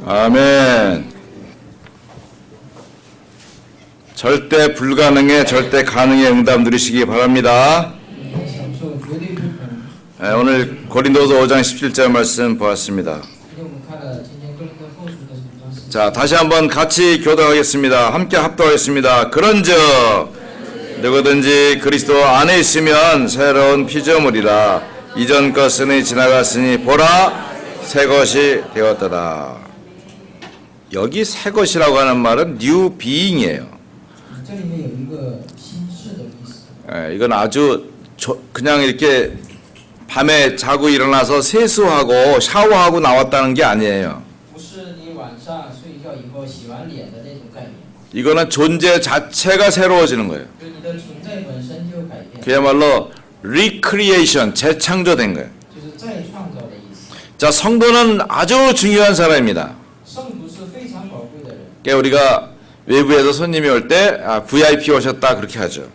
아멘. 절대 불가능에 절대 가능의 응답 누리시기 바랍니다. 오늘 고린도서 5장 17절 말씀 보았습니다. 자, 다시 한번 같이 교독하겠습니다. 함께 합독하겠습니다. 그런즉 누구든지 그리스도 안에 있으면 새로운 피조물이라. 이전 것은 지나갔으니 보라 새 것이 되었더라. 여기 새 것이라고 하는 말은 new being이에요. 이건 아주 그냥 이렇게 밤에 자고 일어나서 세수하고 샤워하고 나왔다는 게 아니에요. 이거는 존재 자체가 새로워지는 거예요. 그야말로 recreation, 재창조된 거예요. 자, 성도는 아주 중요한 사람입니다. 그러니까 우리가 외부에서 손님이 올 때 VIP 오셨다 그렇게 하죠.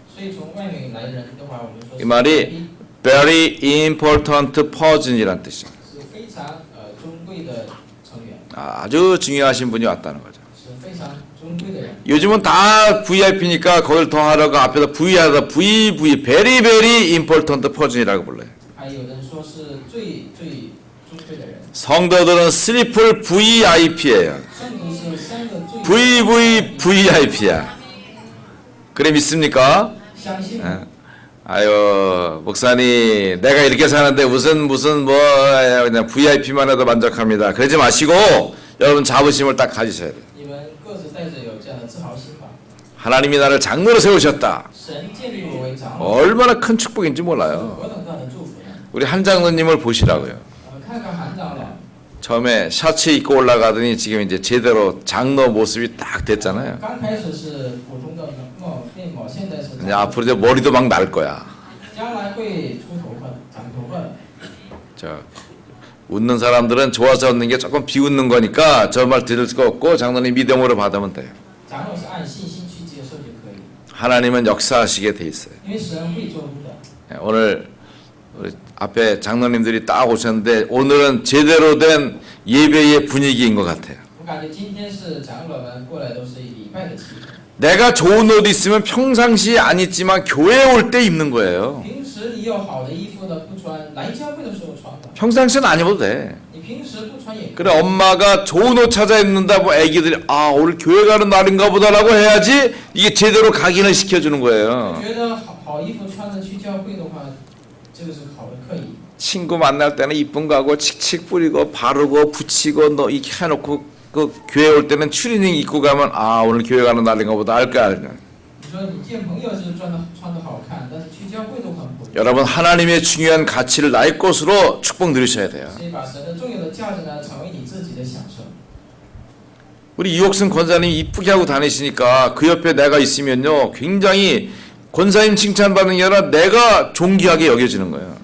이 말이 very important person이란 뜻이에요. 아주 중요하신 분이 왔다는 거죠. 요즘은 다 VIP니까 그걸 더 하려고 앞에다 V하다 VV very very important person이라고 불러요. 성도들은 트리플 VIP예요. VVVIP야. 그래 믿습니까? 아유 목사님 내가 이렇게 사는데 무슨 뭐 그냥 VIP만 해도 만족합니다. 그러지 마시고 여러분 자부심을 딱 가지셔야 돼요. 하나님이 나를 장로로 세우셨다. 얼마나 큰 축복인지 몰라요. 우리 한 장로님을 보시라고요. 처음에 셔츠 입고 올라가더니 지금 이제 제대로 장로 모습이 딱 됐잖아요. 이제 앞으로 이제 머리도 막 날 거야. 웃는 사람들은 좋아서 웃는 게 조금 비웃는 거니까 저 말 들을 수가 없고 장로님 믿음으로 받으면 돼요. 하나님은 역사하시게 돼 있어요. 오늘 우리 앞에 장로님들이 딱 오셨는데 오늘은 제대로 된 예배의 분위기인 것 같아요. 내가 좋은 옷 있으면 평상시에 안 입지만 교회에 올 때 입는 거예요. 평상시에는 안 입어도 돼. 그래 엄마가 좋은 옷 찾아 입는다 뭐 애기들이 오늘 교회 가는 날인가 보다라고 해야지 이게 제대로 각인을 시켜주는 거예요. 친구 만날 때는 이쁜 거 하고 칙칙 뿌리고 바르고 붙이고 너 이렇게 해놓고 그 교회 올 때는 추리닝 입고 가면 오늘 교회 가는 날인가 보다 알 거야. 여러분 하나님의 중요한 가치를 나의 것으로 축복 누리셔야 돼요. 우리 이옥승 권사님이 이쁘게 하고 다니시니까 그 옆에 내가 있으면요 굉장히 권사님 칭찬받는 게 아니라 내가 존귀하게 여겨지는 거예요.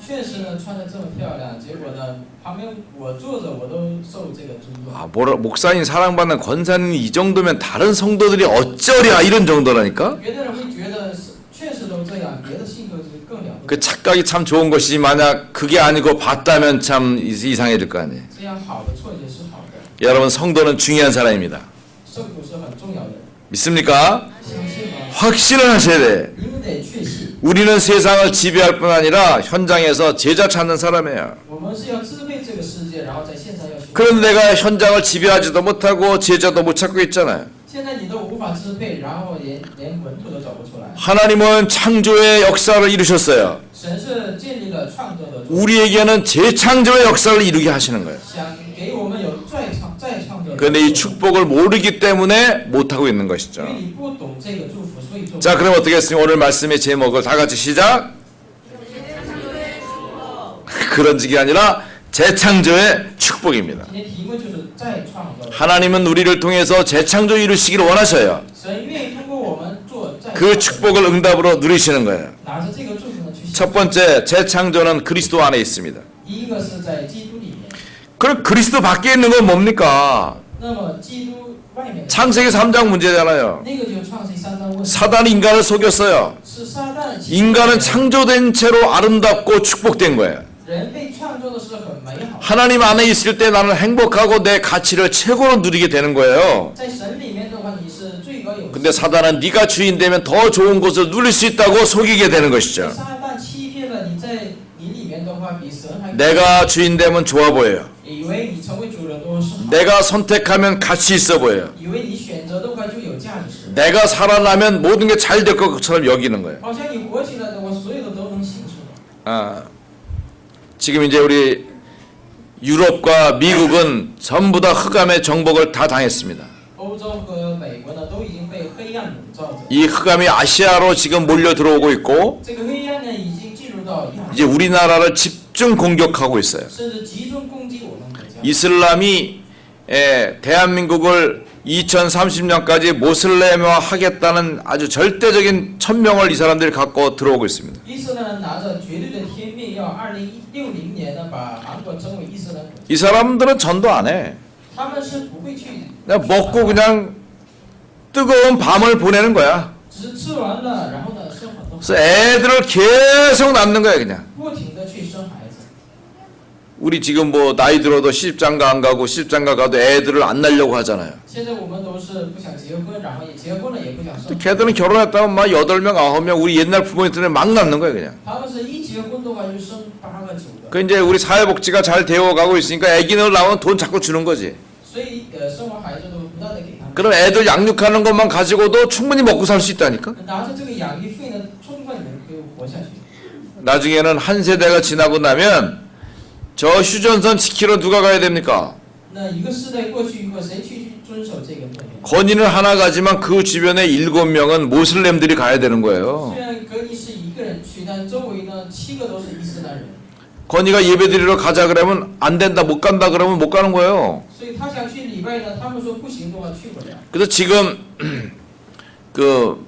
목사님 사랑받는 권사님 이 정도면 다른 성도들이 어쩌랴 이런 정도라니까. 그 착각이 참 좋은 것이지 만약 그게 아니고 봤다면 참 이상해질 거 아니에요. 여러분 성도는 중요한 사람입니다. 믿습니까? 확신을 하셔야 돼. 우리는 세상을 지배할 뿐 아니라 현장에서 제자 찾는 사람이에요. 그런데 내가 현장을 지배하지도 못하고 제자도 못 찾고 있잖아요. 하나님은 창조의 역사를 이루셨어요. 우리에게는 재창조의 역사를 이루게 하시는 거예요. 그런데 이 축복을 모르기 때문에 못하고 있는 것이죠. 자, 그럼 어떻게 했습니까? 오늘 말씀의 제목을 다 같이 시작. 그런 적이 아니라 재창조의 축복입니다. 하나님은 우리를 통해서 재창조 이루시기를 원하셔요. 그 축복을 응답으로 누리시는 거예요. 첫 번째, 재창조는 그리스도 안에 있습니다. 그럼 그리스도 밖에 있는 건 뭡니까? 창세기 3장 문제잖아요. 사단이 인간을 속였어요. 인간은 창조된 채로 아름답고 축복된 거예요. 하나님 안에 있을 때 나는 행복하고 내 가치를 최고로 누리게 되는 거예요. 在神里面的话，你是最高有。 근데 사단은 네가 주인 되면 더 좋은 것을 누릴 수 있다고 속이게 되는 것이죠. 撒旦欺骗了你，在你里面的话，比神还。 내가 주인 되면 좋아 보여요. 以为你成为主人都是好。 내가 선택하면 가치 있어 보여요. 以为你选择的话就有价值。 내가 살아나면 모든 게 잘 될 것처럼 여기는 거예요. 好像你活起来的话，所有的都能行出来。 지금 이제 우리 유럽과 미국은 전부 다 흑암의 정복을 다 당했습니다. 欧洲和美国呢，都已经被黑暗笼罩着。 이 흑암이 아시아로 지금 몰려 들어오고 있고 这个黑暗呢，已经进入到亚 이제 洲， 우리나라를 집중 공격하고 있어요. 甚至集中攻击我们国家。 이슬람이 대한민국을 2030년까지 모슬렘화 하겠다는 아주 절대적인 천명을 이 사람들이 갖고 들어오고 있습니다. 伊斯兰拿着绝对的天命，要2060年呢把韩国称为伊斯兰国。 이 사람들은 전도 안 해. 他们是不会去， 그냥 먹고 그냥 뜨거운 밤을 보내는 거야. 只是吃完了，然后呢生很多， 그래서 애들을 계속 낳는 거야 그냥. 不停的去生孩子。 우리 지금 뭐 나이 들어도 시집장가 안 가고 시집장가 가도 애들을 안 낳으려고 하잖아요. 现在我们都是不想结婚，然后也结婚了也不想生。 걔들은 결혼했다면 막 8명, 9명 우리 옛날 부모님들은 막 낳는 거야 그냥. 他们是一结婚的话就生8个9个， 그 이제 우리 사회복지가 잘 되어가고 있으니까 애기들 나오면 돈 자꾸 주는 거지. 所以生完孩子都不断的给他们。 그럼 애들 양육하는 것만 가지고도 충분히 먹고 살 수 있다니까. 拿着这个养育费呢，充分能够活下去。 나중에는 한 세대가 지나고 나면 저 휴전선 지키러 누가 가야 됩니까? 那一个世代过去以后，谁去遵守这个诺言？ 건의는 하나 가지만 그 주변에 7명은 모슬렘들이 가야 되는 거예요. 虽然格尼是一个人去，但周围呢7个都是伊斯兰人， 건의가 예배드리러 가자 그러면 안 된다 못 간다 그러면 못 가는 거예요. 所以他想去礼拜呢，他们说不行的话去不了。 그래서 지금 그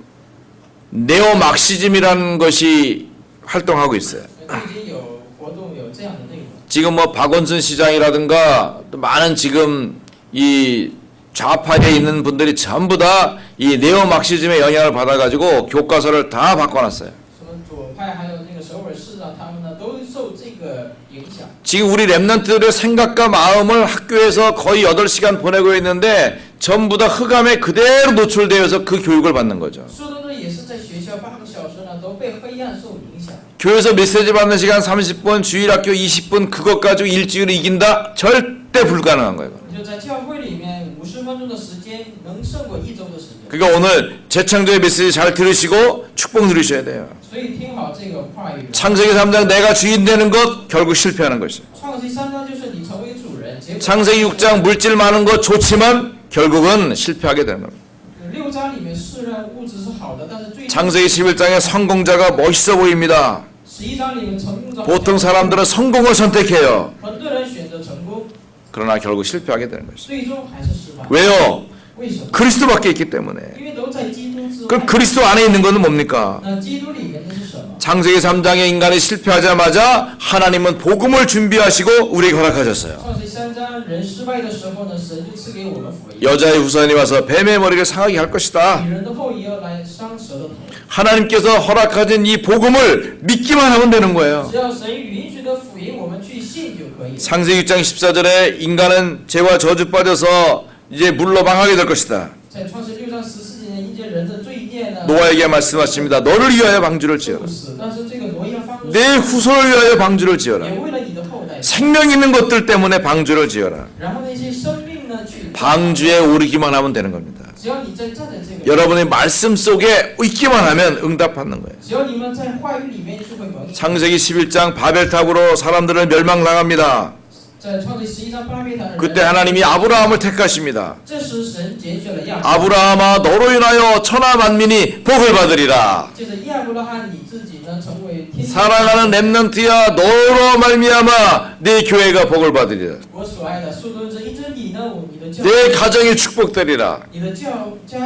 네오 막시즘이라는 것이 활동하고 있어요. 最近有活动有这样的内容。 지금 뭐 박원순 시장이라든가 또 많은 지금 이 좌파에 있는 분들이 전부 다 이 네오 막시즘의 영향을 받아가지고 교과서를 다 바꿔놨어요. 什么左派还有那个首尔市长，他们呢都受这个影响。 지금 우리 랩런트들의 생각과 마음을 학교에서 거의 8시간 보내고 있는데 전부 다 흑암에 그대로 노출되어서 그 교육을 받는 거죠. 说的呢也是在学校8个小时呢都被黑暗受影响。 교회에서 메시지 받는 시간 30분, 주일학교 20분 그것 가지고 일주일을 이긴다? 절대 불가능한 거예요. 就在教会里面50分钟的时间能胜过1周的时间。 그러니까 오늘 재창조의 메시지 잘 들으시고 축복 누리셔야 돼요. 所以听好这个话语。 창세기 3장 내가 주인 되는 것 결국 실패하는 것이에요. 创世记3章就是你成为主人，结果 창세기 6장 물질 많은 것 좋지만 결국은 실패하게 되는 겁니다. 6章里面是让物质是好的，但是最 창세기 11장의 성공자가 멋있어 보입니다. 11章里面成功者 보통 사람들은 성공을 선택해요. 很多人选择成功， 그러나 결국 실패하게 되는 것이죠. 最终还是失败。 왜요? 为什么？ 그리스도밖에 있기 때문에. 因为都在基督之 그 外。 그리스도 안에 있는 것은 뭡니까? 那基督里面的是什么？ 창세기 3장에 인간이 실패하자마자 하나님은 복음을 준비하시고 우리에게 허락하셨어요. 创世记3章人失败的时候呢，神就赐给我们福音。 여자의 후손이 와서 뱀의 머리를 상하게 할 것이다. 女人的后裔要来伤蛇的头， 하나님께서 허락하신 이 복음을 믿기만 하면 되는 거예요. 只要神允许的福音，我们去信就可以。 창세기 6장 14절에 인간은 죄와 저주 빠져서 이제 물로 망하게 될 것이다. 在创世6章14节，因见人的罪孽呢， 노아에게 말씀하십니다. 너를 위하여 방주를 지어라. 不死，但是这个挪亚方式 내 후손을 위하여 방주를 지어라. 也为了你的后代。 생명 있는 것들 때문에 방주를 지어라. 然后那些生命呢，去 방주에 오르기만 하면 되는 겁니다. 只要你在站在这个， 여러분의 말씀 속에 있기만 하면 응답받는 거예요. 只要你们在话语里面就会蒙应。 창세기 11장 바벨탑으로 사람들은 멸망당합니다. 在创世11章巴别塔的人， 그때 하나님이 아브라함을 택하십니다. 这时神拣选了亚伯， 아브라함아 너로 인하여 천하 만민이 복을 받으리라. 借着亚伯拉罕你自己呢成为天地 사랑하는 렘넌트야 너로 말미암아 내 교회가 복을 받으리라. 我所爱的树墩子，因着你呢，你的教， 내 가정이 축복되리라. 你的家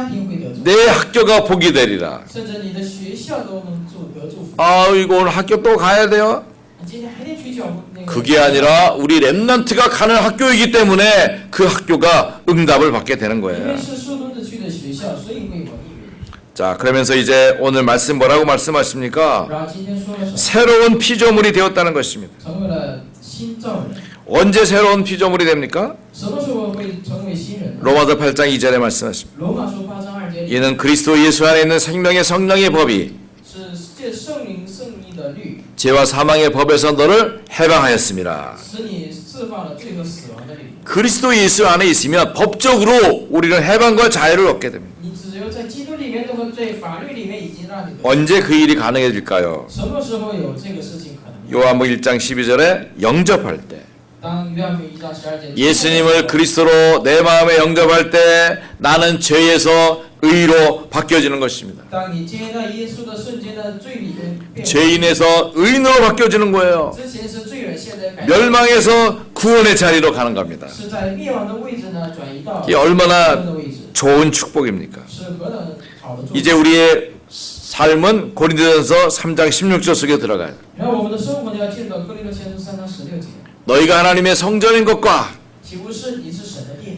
庭会得祝福， 내 학교가 복이 되리라. 甚至你的学校都能得祝福。 아이고 오늘 학교 또 가야 돼요? 你今天还得去教那个？ 그게 아니라 우리 렘넌트가 가는 학교이기 때문에 그 학교가 응답을 받게 되는 因为 거예요. 是树墩子去的学校，所以会蒙应允。 자 그러면서 이제 오늘 말씀 뭐라고 말씀하십니까? 然后今天说了什么？ 새로운 피조물이 되었다는 것입니다. 成为了新造人。 언제 새로운 피조물이 됩니까? 什么时候会成为新人呢？ 로마서 8장 2절에 말씀하십니다. 罗马书8章2节， 이는 그리스도 예수 안에 있는 생명의 성령의 법이 是借圣灵圣意的律， 죄와 사망의 법에서 너를 해방하였습니다. 使你释放了罪和死亡的律。 그리스도 예수 안에 있으면 법적으로 우리는 해방과 자유를 얻게 됩니다. 你只有在基督里面，这个罪法律里面已经让你得。 언제 그 일이 가능해질까요? 什么时候有这个事情可能？ 요한복음 1장 12절에 영접할 때 当约翰福音1章12节， 예수님을 그리스도로 내 마음에 영접할 때 나는 죄에서 의로 바뀌어지는 것입니다. 当你接待耶稣的瞬间呢，罪里面变为 죄인에서 의인으로 바뀌어지는 거예요. 之前是罪人，现在改变 멸망에서 구원의 자리로 가는 겁니다. 是在灭亡的位置呢转移到 이게 얼마나 救恩的位置， 좋은 축복입니까? 是何等好的祝福。 이제 우리의 삶은 고린도전서 3장 16절 속에 들어가요. 然后我们的生活呢要进到哥林多前书3章16节， 너희가 하나님의 성전인 것과 岂不是你是神的殿？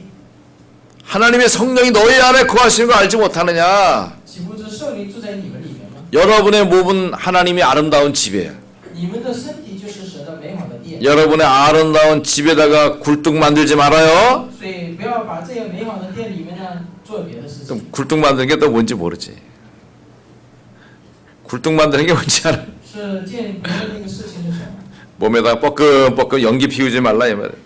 하나님의 성령이 너희 안에 거하시는 거 알지 못하느냐? 岂不知圣灵住在你们里面吗？ 여러분의 몸은 하나님의 아름다운 집이에요. 你们的身体就是神的美好的殿， 여러분의 아름다운 집에다가 굴뚝 만들지 말아요. 所以不要把这个美好的殿里面呢做别的事情。 또 굴뚝 만드는 게 또 뭔지 모르지. 굴뚝 만드는 게 뭔지 알아? 是建别的那个事情是什么？ 몸에다가 뻐끔뻐끔 연기 피우지 말라 이 말이에요.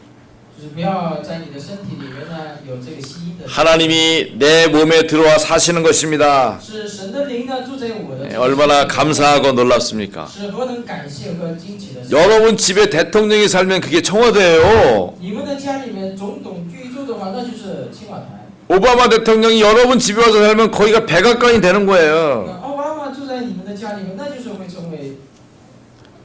就是不要在你的身体里面呢有这个吸引的。 하나님이 내 몸에 들어와 사시는 것입니다. 是神的灵呢住在我的。 얼마나 감사하고 놀랍습니까? 是何等感谢和惊奇的事。 여러분 집에 대통령이 살면 그게 청와대예요. 你们的家里面总统居住的话，那就是青瓦台。 오바마 대통령이 여러분 집에 와서 살면 거기가 백악관이 되는 거예요. 奥巴马住在你们的家里面，那就是会成为，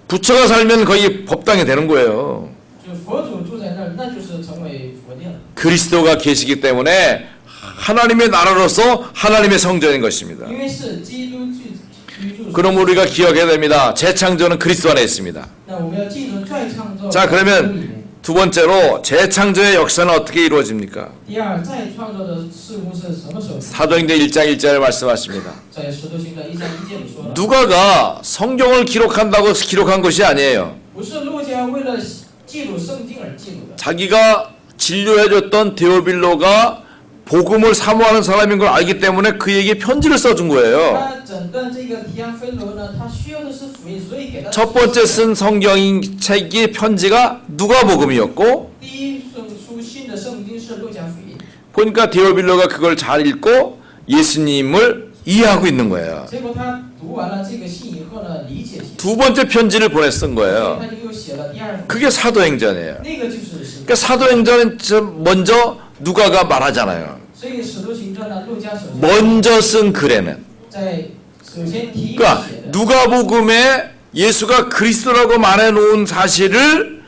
부처가 살면 거기 법당이 되는 거예요. 就佛祖住在那儿，那就是成为佛殿了。 그리스도가 계시기 때문에 하나님의 나라로서 하나님의 성전인 것입니다. 因为是基督居住。 그럼 우리가 기억해야 됩니다. 재창조는 그리스도 안에 있습니다. 那我们要记住再创造。 자, 그러면 두 번째로 재창조의 역사는 어떻게 이루어집니까? 第二，再创造的事物是什么时候？ 사도행전 1장 1절에 말씀하십니다. 在使徒行传1章1节里说了， 누가가 성경을 기록한다고 기록한 것이 아니에요. 不是路加为了记录圣经而记录的， 자기가 진료해줬던 데오빌로가 복음을 사모하는 사람인 걸 알기 때문에 그에게 편지를 써준 거예요. 他诊断这个提安菲罗呢，他需要的是福音，所以给他 첫 번째 쓴 성경 책이 편지가 누가복음이었고 第一书信的圣经是路加福音。 보니까 데오빌로가 그걸 잘 읽고 예수님을 이해하고 있는 거예요. 结果他读完了这个信以后呢，理解信， 두 번째 편지를 보냈던 所以 거예요. 他就又写了第二封， 그게 사도행전이에요. 那个就是使徒。 그러니까 사도행전은 먼저 누가가 말하잖아요. 所以使徒行传呢，路加首先 먼저 쓴 글에는 在首先提议 그러니까 写的， 누가복음에 예수가 그리스도라고 말해놓은 사실을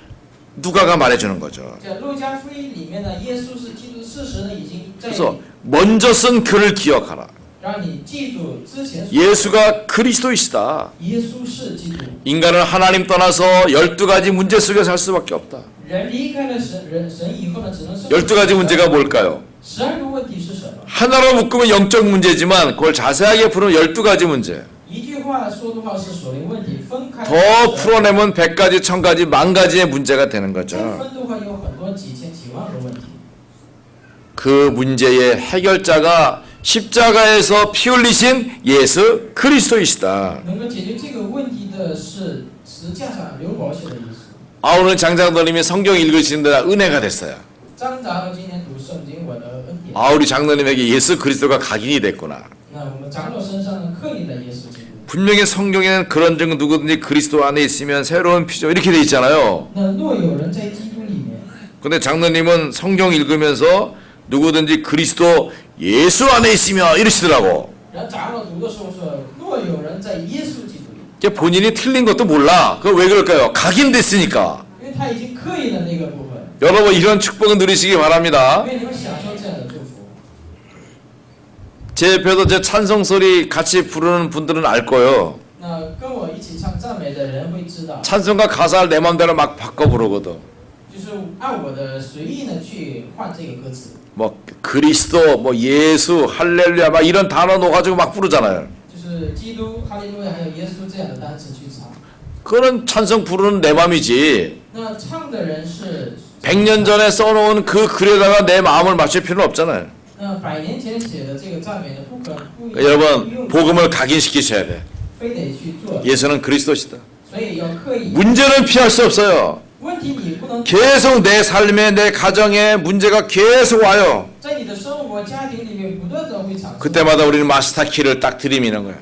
누가가 말해주는 거죠. 在路加福音里面呢，耶稣是基督，事实呢已经在 그래서 먼저 쓴 글을 기억하라. 让你记住之前所 예수가 그리스도이시다. 耶稣是基督。 인간은 하나님 떠나서 12가지 문제 속에 살 수밖에 없다. 人离开了神以后呢，只能生活 12가지 문제가 뭘까요? 12个问题是什么？ 하나로 묶으면 영적 문제지만 그걸 자세하게 풀으면 12가지 문제. 一句话说的话是属灵问题，分开 더 풀어내면 100가지, 1000가지, 10,000가지의 문제가 되는 再 거죠. 分的话有很多几千几万个问题。 그 문제의 해결자가 십자가에서 피 흘리신 예수 그리스도이시다. 能够解决这个问题的是十架上流宝血的耶稣。 아, 오늘 장장도님이 성경 읽으시는데 은혜가 됐어요. 张长老今天读圣经，我的恩典。 아, 우리 장로님에게 예수 그리스도가 각인이 됐구나. 那我们长老身上呢刻印了耶稣基督。 분명히 성경에는 그런 점 누구든지 그리스도 안에 있으면 새로운 피조 이렇게 돼 있잖아요. 那若有人在基督里面， 근데 장로님은 성경 읽으면서 누구든지 그리스도 예수 안에 있으면 이러시더라고. 然后长老读的时候说，若有人在耶稣基督里， 이게 본인이 틀린 것도 몰라. 그거 왜 그럴까요? 각인됐으니까. 因为他已经刻印了那个部分， 여러분 이런 축복은 누리시기 바랍니다. 因为你们享受这样的祝福。 제 옆에서 제 찬송 소리 같이 부르는 분들은 알 거예요. 那跟我一起唱赞美的人会知道， 찬송가 가사를 내 맘대로 막 바꿔 부르거든. 就是按我的随意呢去换这个歌词， 뭐 그리스도, 뭐 예수, 할렐루야 막 이런 단어 넣어가지고 막 부르잖아요. 就是基督、哈利路亚还有耶稣这样的单词去唱。 그거는 찬송 부르는 내 마음이지. 那唱的人是 100년 전에 써놓은 그 글에다가 내 마음을 맞출 필요는 없잖아요. 那100年前写的这个赞美呢，不 그러니까 여러분 복음을 각인시키셔야 돼. 非得去做， 예수는 그리스도시다. 所以要刻意。 문제는 피할 수 없어요. 问题你不能 계속 내 삶에 내 가정에 문제가 계속 와요. 在你的生活家庭里面不断的会产生。 그때마다 우리는 마스터 키를 딱 들이미는 거야.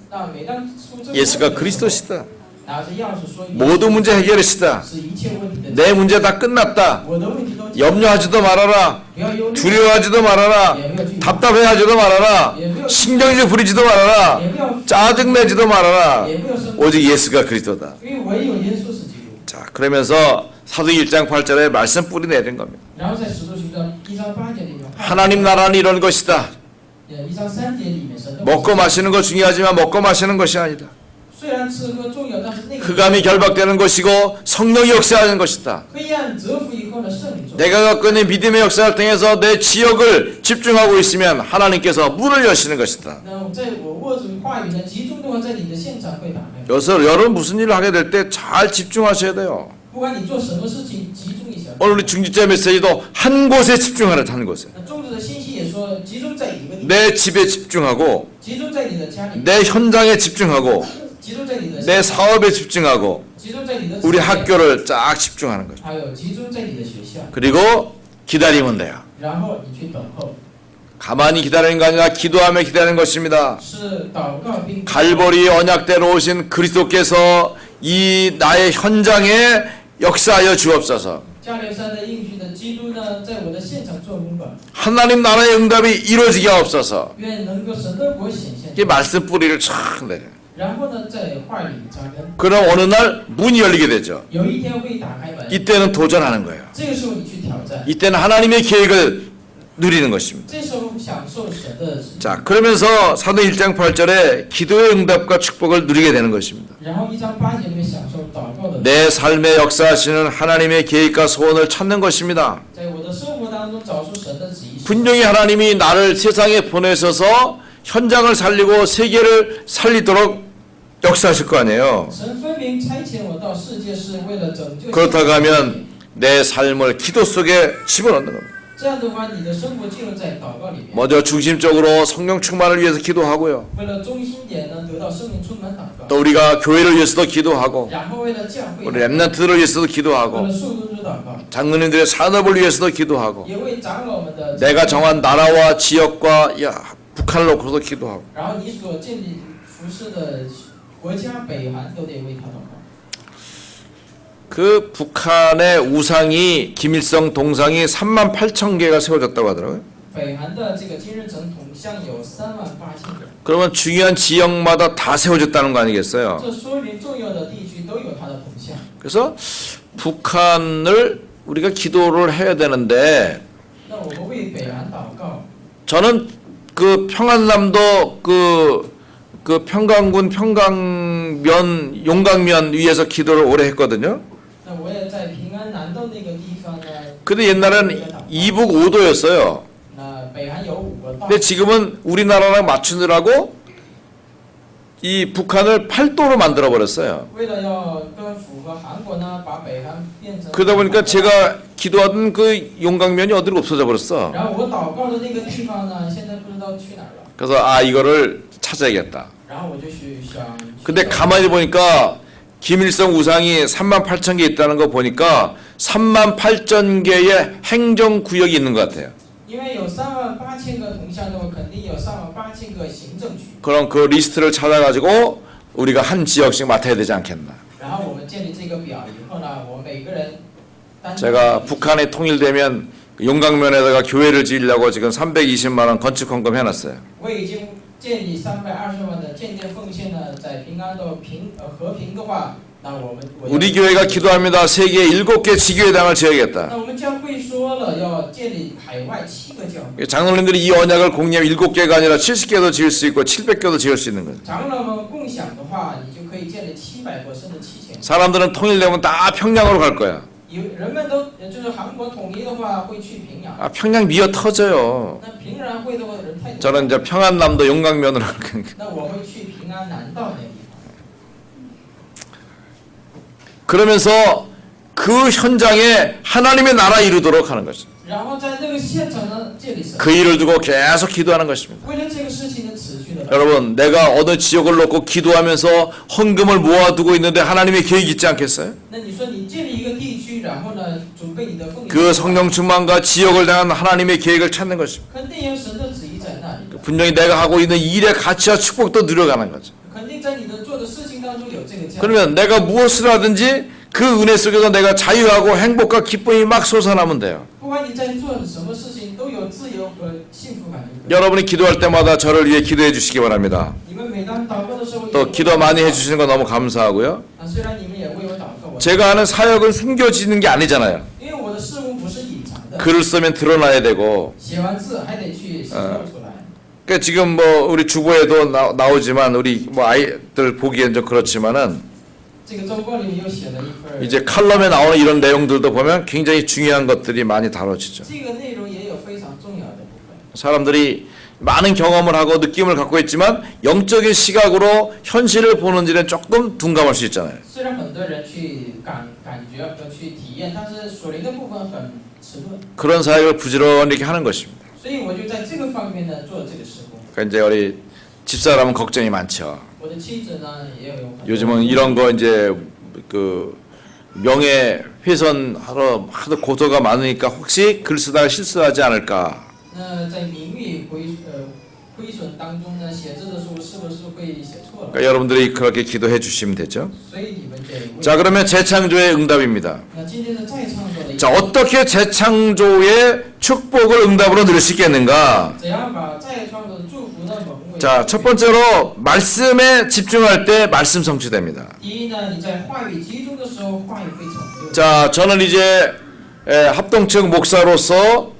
那每当出这个 예수가 问题的时 그리스도시다. 候，拿着钥匙说， 모든 문제 해결이시다. 是一切问题的 내 문제 다 끝났다. 我的问题都解决， 염려하지도 말아라. 不要忧虑， 두려워하지도 말아라. 也不要惧怕， 답답해하지도 말아라. 也不要 신경질 부리지도 말아라. 也不要 짜증내지도 말아라. 也不要生气， 오직 예수가 그리스도다. 因为唯有耶稣是基督。 자, 그러면서 사도행 1장 8절에 말씀 뿌리 내린 겁니다. 然后在使徒行传1章8节里面， 하나님 나라는 이런 것이다. 1章3节里面神的 먹고 마시는 거 중요하지만 먹고 마시는 것이 아니다. 虽然吃喝重要，但是那个 흑암이 결박되는 것이고 성령이 역사하는 것이다. 黑暗折服以后呢，圣灵作。 내가 갖고 있는 믿음의 역사를 통해서 내 지역을 집중하고 있으면 하나님께서 문을 여시는 것이다. 那在我握住话语呢，集中的话，在你的现场会打开。 여기서 여러분 무슨 일을 하게 될 때 잘 집중하셔야 돼요. 不管你做什么事情，集中一下。 오늘 우리 중지자 메시지도 한 곳에 집중하라 한 곳에. 那中子的信息也说，集中在一个地方， 내 집에 집중하고 集中在你的家里， 내 현장에 집중하고 集中在你的 내 사업에 집중하고 集中在你的 우리 职业 학교를 쫙 집중하는 거죠. 还有集中在你的学校， 그리고 기다리면 돼요. 然后你去等候， 가만히 기다리는 게 아니라 기도하며 기다리는 것입니다. 是祷告并 갈보리 언약대로 오신 그리스도께서 이 나의 현장에 역사하여 주옵소서. 加略山的应许的基督呢，在我的现场做工吧， 하나님 나라의 응답이 이루어지게 하옵소서. 愿能够神的国显现， 이 말씀 뿌리를 촥 내려. 然后呢，在话语里扎根， 그럼 어느 날 문이 열리게 되죠. 有一天会打开门， 이때는 도전하는 거예요. 这个时候你去挑战， 이때는 하나님의 계획을 누리는 것입니다. 这时候享受神的旨意， 자, 그러면서 사도 1장 8절에 기도의 응답과 축복을 누리게 되는 것입니다. 然后1章8节里面享受祷告的， 내 삶에 역사하시는 하나님의 계획과 소원을 찾는 것입니다. 在我的生活当中找出神的旨意， 분명히 하나님이 나를 세상에 보내셔서 현장을 살리고 세계를 살리도록 역사하실 거 아니에요. 神分明差遣我到世界是为了拯救。 그렇다고 하면 내 삶을 기도 속에 집어넣는 겁니다. 这样的话，你的生活进入在祷告里面， 먼저 중심적으로 성령 충만을 위해서 기도하고요. 为了中心点呢得到生命充满祷告， 또 우리가 교회를 위해서도 기도하고 然后为了教会， 우리 랩런트들을 위해서도 为 기도하고 了树读者祷告， 장로님들의 산업을 위해서도 기도하고 也为长老们的， 내가 정한 나라와 지역과 북한을 놓고도 기도하고 然后你所建立服侍的国家北韩都得为他祷告。 그 북한의 우상이 김일성 동상이 38,000개가 세워졌다고 하더라고요. 北韩的这个金日成铜像有38000个， 그러면 중요한 지역마다 다 세워졌다는 거 아니겠어요? 这说明重要的地区都有他的铜像。 그래서 북한을 우리가 기도를 해야 되는데 那我们为北韩祷告， 저는 그 평안남도 그 평강군 평강면 용강면 위에서 기도를 오래 했거든요. 那我也在平安南道那个地方呢。 근데 옛날에는 이북 5도였어요. 那北韩有5个道， 근데 지금은 우리나라랑 맞추느라고 이 북한을 8도로 만들어 버렸어요. 为了要跟符合韩国呢，把北韩变成。 그러다 보니까 제가 기도하던 그 용강면이 어디로 없어져 버렸어. 然后我祷告的那个地方呢，现在不知道去哪儿了。 그래서 이거를 찾아야겠다. 然后我就去想。 근데 가만히 보니까 김일성 우상이 38,000개 있다는 거 보니까 38,000개의 행정구역이 있는 것 같아요. 因为有38000个铜像的话，肯定有38000个行政区。 그럼 그 리스트를 찾아가지고 우리가 한 지역씩 맡아야 되지 않겠나. 然后我们建立这个表以后呢，我每个人单独。 제가 북한이 통일되면 용강면에다가 교회를 지으려고 지금 320만 원 건축 헌금 해놨어요. 我已经建立320万的建殿奉献呢，在平安的和平的话，那我们 우리 교회가 기도합니다. 세계 7개 지교회당을 지어야겠다. 那我们教会说了要建立海外7个教会。 장로님들이 이 언약을 공유하면 7개가 아니라 70개도 지을 수 있고 700개도 지을 수 있는 거죠. 长老们共享的话，你就可以建立700个甚至7000。 사람들은 통일되면 다 평양으로 갈 거야. 人们都就是韩国统一的话会去平壤。 평양 미어 터져요. 那平壤会的话人太多。 저는 이제 평안남도 용강면으로. 那我会去平安南道那地方。 그러면서 그 현장에 하나님의 나라 이루도록 하는 것입니다. 然后在那个现场呢建立神， 그 일을 두고 계속 기도하는 것입니다. 为了这个事情呢持续的。 여러분, 내가 어느 지역을 놓고 기도하면서 헌금을 모아두고 있는데 하나님의 계획이 있지 않겠어요? 那你说你建立一个地区，然后呢准备你的奉献， 그 성령 충만과 지역을 향한 하나님의 계획을 찾는 것입니다. 肯定有神的旨意在那里的， 분명히 내가 하고 있는 일의 가치와 축복도 늘어가는 거죠. 肯定在你的做的事情当中有这个价值。 그러면 내가 무엇을 하든지 그 은혜 속에서 내가 자유하고 행복과 기쁨이 막 솟아나면 돼요. 不管你在做什么事情，都有自由和幸福感。 여러분이 기도할 때마다 저를 위해 기도해 주시기 바랍니다. 你们每当祷告的时候， 또 기도 많이 해주시는 거 너무 감사하고요. 虽然你们也为我祷告， 제가 하는 사역은 숨겨지는 게 아니잖아요. 因为我的事物不是隐藏的， 글을 쓰면 드러나야 되고. 写完字还得去显露出来。 그러니까 지금 뭐 우리 주보에도 나오지만 우리 뭐 아이들 보기엔 좀 그렇지만은 这个周报里面又写了一份， 이제 칼럼에 나오는 이런 내용들도 보면 굉장히 중요한 것들이 많이 다뤄지죠. 这个内容也有非常重要的部分。 사람들이 많은 경험을 하고 느낌을 갖고 있지만 영적인 시각으로 현실을 보는 일은 조금 둔감할 수 있잖아요. 虽然很多人去感觉和去体验，但是属灵的部分很迟钝， 그런 사역을 부지런히 이렇게 하는 것입니다. 所以我就在这个方面呢做这个施工。 그러니까 이제 우리 집사람은 걱정이 많죠. 我的妻子呢也有很多 요즘은 이런 거 이제 그 명예 훼손하러 하도 고소가 많으니까 혹시 글 쓰다가 실수하지 않을까. 那在名誉亏损当中呢，写字的时候是不是会写错了？ 그러니까 여러분들이 그렇게 기도해 주시면 되죠. 所以你们得为。 자, 그러면 재창조의 응답입니다. 那今天的再创作的， 자, 어떻게 재창조의 축복을 응답으로 누릴 수 있겠는가? 怎样把再创作的祝福呢蒙为？ 자, 첫 번째로 말씀에 집중할 때 말씀 성취됩니다. 第一呢，你在话语集中的时候，话语会成就。 자, 저는 이제 합동측 목사로서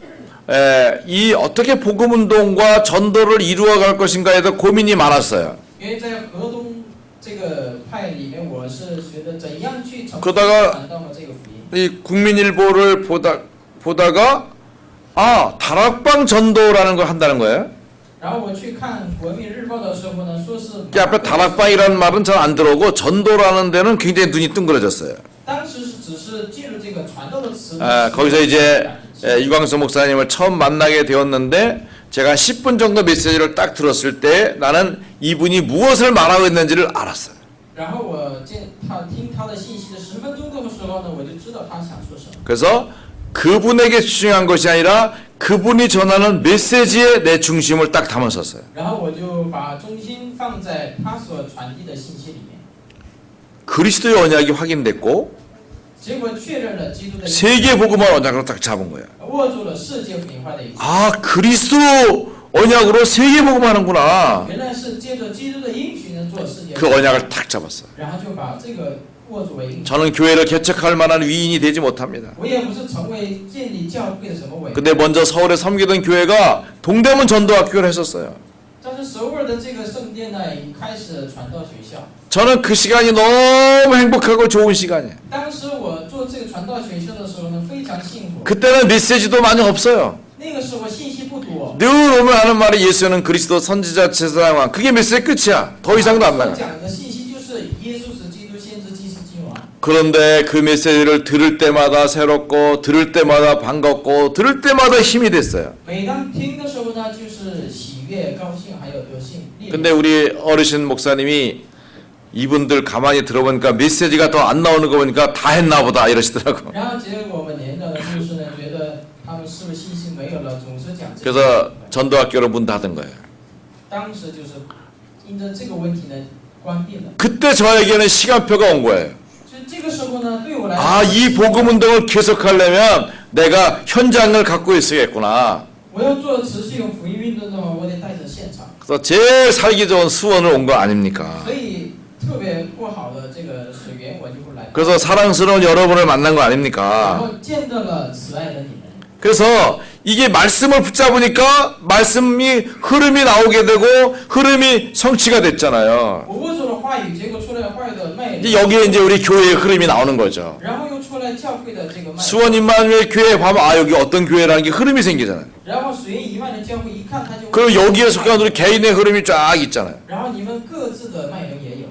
이 어떻게 복음운동과 전도를 이루어갈 것인가에 대해 고민이 많았어요. 因为在河东这个派里面，我是觉得怎样去传 그러다가 到了这个福音。 이 국민일보를 보다가 다락방 전도라는 걸 한다는 거예요. 然后我去看《国民日報》的时候呢，说是 이 앞에 다락방이라는 말은 잘 안 들어오고 전도라는 데는 굉장히 눈이 뜬그러졌어요. 当时是只是记住这个传道的词。 거기서 이제 이광수 목사님을 처음 만나게 되었는데 제가 10분 정도 메시지를 딱 들었을 때 나는 이분이 무엇을 말하고 있는지를 알았어요. 然后我听他的信息的10分钟的时候呢，我就知道他想说什么。 그래서 그분에게 집중한 것이 아니라 그분이 전하는 메시지에 내 중심을 딱 담았었어요. 然后我就把中心放在他所传递的信息里面。 그리스도의 언약이 확인됐고 结果确认了基督的， 세계 복음화 언약으로 딱 잡은 거예요. 握住了世界福音化的一切。 그리스도 언약으로 세계 복음하는구나. 原来是借着基督的应许呢做世界， 그 언약을 딱 잡았어요. 然后就把这个握住为应许。 저는 교회를 개척할 만한 위인이 되지 못합니다. 我也不是成为建立教会的什么伟人， 근데 먼저 서울에 섬기던 교회가 동대문 전도학교를 했었어요. 但是首尔的这个圣殿呢，已开始传道学校。 저는 그 시간이 너무 행복하고 좋은 시간이에요. 当时我做这个传道学校的时候呢，非常幸福。 그때는 메시지도 많이 없어요. 那个时候信息不多， 늘 오면 하는 말이 예수는 그리스도 선지자 제사장왕. 그게 메시지 끝이야. 더 이상도 안 나가. 讲的信息就是耶稣是基督，先知祭司君王。 그런데 그 메시지를 들을 때마다 새롭고 들을 때마다 반갑고 들을 때마다 힘이 됐어요. 每当听的时候呢，就是喜悦、高兴，还有得幸。 근데 우리 어르신 목사님이 이분들 가만히 들어보니까 메시지가 더 안 나오는 거 보니까 다 했나 보다 이러시더라고. 然后结果我们年长的牧师呢，觉得他们是不是信心没有了，总是讲这个。 그래서 전도학교를 문 닫은 거예요. 当时就是因着这个问题呢，关闭了。 그때 저에게는 시간표가 온 거예요. 所以这个时候呢，对我来说， 이 복음 운동을 계속하려면 내가 현장을 갖고 있어야겠구나. 我要做持续福音运动的话，我得带着现场。 그래서 제일 살기 좋은 수원을 온 거 아닙니까? 所以特别不好的这个水源，我就会来。 그래서 사랑스러운 여러분을 만난 거 然 아닙니까? 后见到了慈爱的你们。 그래서 이게 말씀을 붙잡으니까 말씀이 흐름이 나오게 되고 흐름이 성취가 됐잖아요. 我握住了话语，结果出来话语的脉 이제 力， 여기에 이제 우리 교회의 흐름이 나오는 거죠. 然后又出来教会的这个脉力， 수원 임마누엘 교회 봐봐. 여기 어떤 교회라는 게 흐름이 생기잖아요. 然后水源以外的教会一看他就， 그리고 여기에 속한 우리 개인의 흐름이 쫙 있잖아요. 然后你们各自的脉流也有。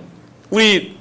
우리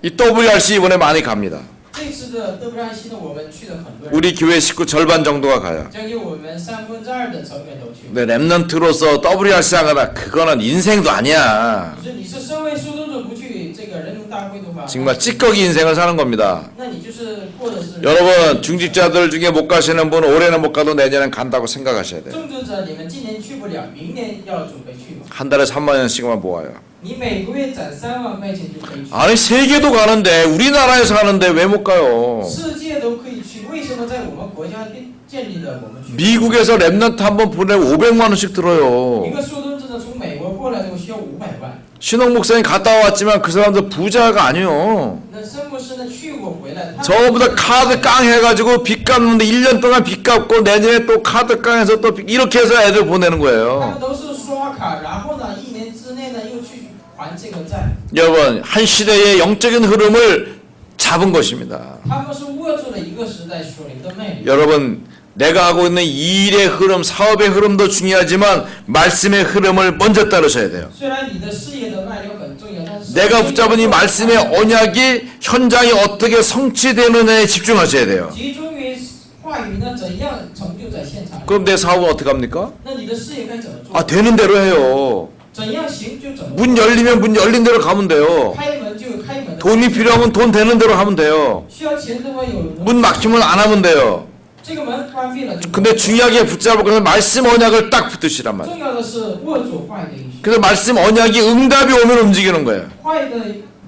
이 WRC 이번에 많이 갑니다. 这次的 WRC 呢，我们去了很多人， 우리 교회 식구 절반 정도가 가요. 将近我们2/3的成员都去。 근데 랩넌트로서 WRC 하거나 그거는 인생도 아니야. 你是身为书中者不去这个人民大会的话， 정말 찌꺼기 인생을 사는 겁니다. 那你就是过的是 여러분 중직자들 중에 못 가시는 분 올해는 못 가도 내년엔 간다고 생각하셔야 돼요. 政治者，你们今年去不了，明年要准备去嘛。 한 달에 3만 원씩만 모아요. 你每个月攒3万块钱就可以去， 아니 세계도 가는데 우리나라에서 가는데 왜 못 가요? 世界都可以去，为什么在我们国家建立的我们去？ 미국에서 랩넌트 한 번 보내고 500만 원씩 一 들어요. 个书中者呢，从美国过来就需要500万。 신홍 목사님 갔다 왔지만 그 사람들 부자가 아니요. 那申牧师呢去过回来，他 전부 다 카드 깡 해가지고 빚 갚는데 1년 동안 빚 갚고 내년에 또 카드 깡해서 또 이렇게 해서 애들 보내는 他 거예요. 们都是刷卡，然后呢1年之内呢又去还这个债， 여러분 한 시대의 영적인 흐름을 잡은 것입니다. 他们是握住了一个时代属灵的魅力。 여러분 내가 하고 있는 이 일의 흐름, 사업의 흐름도 중요하지만 말씀의 흐름을 먼저 따르셔야 돼요. 虽然你的事业的脉流很重要，但是 내가 붙잡은 이 말씀의 언약이 현장에 어떻게 성취되느냐에 집중하셔야 돼요. 集中于话语呢怎样成就在现场？ 그럼 내 사업은 어떻게 합니까? 那你的事业该怎么做？ 아 되는 대로 해요. 怎样行就怎么做。 문 열리면 문 열린 대로 가면 돼요. 开门就有开门的。 돈이 필요하면 돈 되는 대로 하면 돼요. 需要钱的话有。 문 막히면 안 하면 돼요. 这个门关闭了就。 근데 중요하게 붙잡을 것은 말씀 언약을 딱 붙으시란 말이에요. 重要的是握住话语的应许。 그래서 말씀 언약이 응답이 오면 움직이는 거예요. 话语的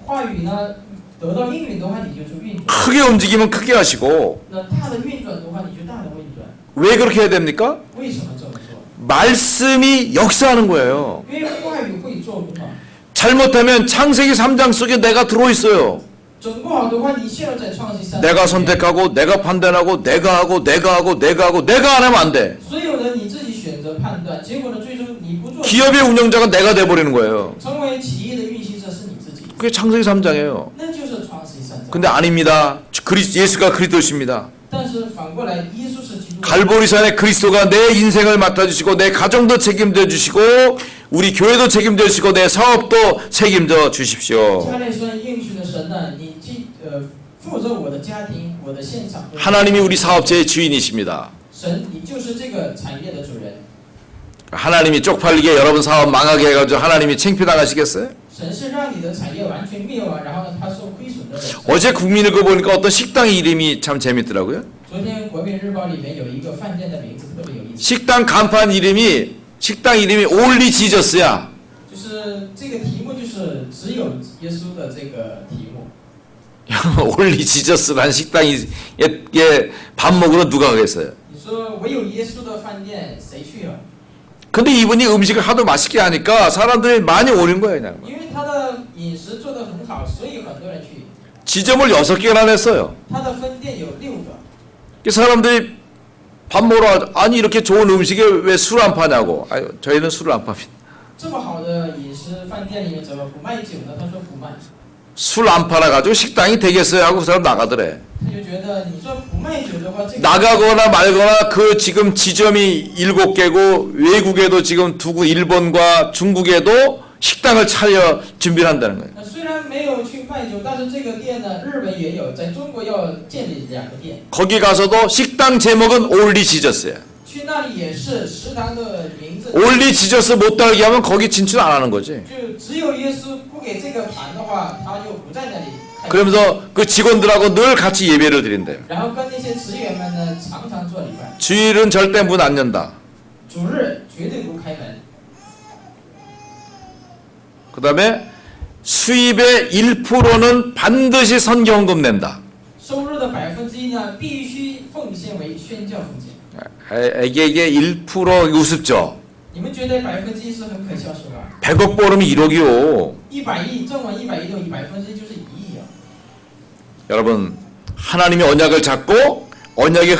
话语呢得到应允的话，你就去运转。 크게 움직이면 크게 하시고 那大的运转的话，你就大的运转。 왜 그렇게 해야 됩니까? 为什么这么做？ 말씀이 역사하는 거예요. 因为话语会做工嘛。 잘못하면 창세기 3장 속에 내가 들어있어요. 整不好的话，你陷入在创世三。 내가 선택하고 내가 판단하고 내가 하고 내가 하고 내가 하고 내가 안 하면 안 돼. 所有的你自己选择判断，结果呢，最终你不做。 기업의 운영자가 내가 돼버리는 거예요. 成为企业的运行者是你自己， 그게 창세기 3장이에요. 那就是创世三章。 근데 아닙니다. 예수가 그리스도십니다. 但是反过来，耶稣是基督。 갈보리산에 그리스도가 내 인생을 맡아주시고 내 가정도 책임져 주시고 우리 교회도 책임져 주시고 내 사업도 책임져 주십시오. 加列山应许的神呢，你负责我的家庭，我的现场。 하나님이 우리 사업체의 주인이십니다. 神，你就是这个产业的主人。 하나님이 쪽팔리게 여러분 사업 망하게 해가지고 하나님이 창피당하시겠어요? 神是让你的产业完全灭亡，然后呢，他受亏损的人。 어제 국민일보 보니까 어떤 식당 이름이 참 재밌더라고요. 昨天《国民日报》里面有一个饭店的名字特别有意思， 식당 간판 이름이 올리 지저스야. 就是这个题目就是只有耶稣的这个题目。 올리 지저스란 식당에 밥 먹으러 누가 가겠어요? 你说唯有耶稣的饭店谁去啊？ 근데 이분이 음식을 하도 맛있게 하니까 사람들이 많이 오는 거예요. 그냥. 因为他的饮食做得很好，所以很多人去。 지점을 6개나 냈어요. 他的分店有6个。 그 사람들이 밥 먹으러 와서 아니 이렇게 좋은 음식에 왜 술 안 파냐고. 아유, 저희는 술을 안 팝니다. 这么好的饮食饭店里面怎么不卖酒呢？他说不卖， 술 안 팔아가지고 식당이 되겠어요 하고 그 사람 나가더래. 他就觉得你说不卖酒的话，这个 나가거나 말거나 그 지금 지점이 7개고 외국에도 지금 두고 일본과 중국에도 식당을 차려 준비를 한다는 거예요. 虽然没有去卖酒，但是这个店呢，日本也有，在中国要建立2个店。 거기 가서도 식당 제목은 올리 지저스예요. 去那里也是食堂的名字， 올리 지저스 못 달게 하면 거기 진출 안 하는 거지. 就只有耶稣不给这个盘的话，他就不在那里开。 그러면서 그 직원들하고 늘 같이 예배를 드린대요. 然后跟那些职员们呢，常常做礼拜。 주일은 절대 문 안 연다. 主日绝对不开门。 그 다음에 수입의 1%는 반드시 선교헌금 낸다. 收入的1%呢，必须奉献为宣教奉献。 애기에게 1% 우습죠. 你们觉得1%是很可笑是吧？ 100억 벌으면 1억이요. 100亿挣完100亿的1%就是1亿啊！ 여러분 하나님의 언약을 잡고 언약의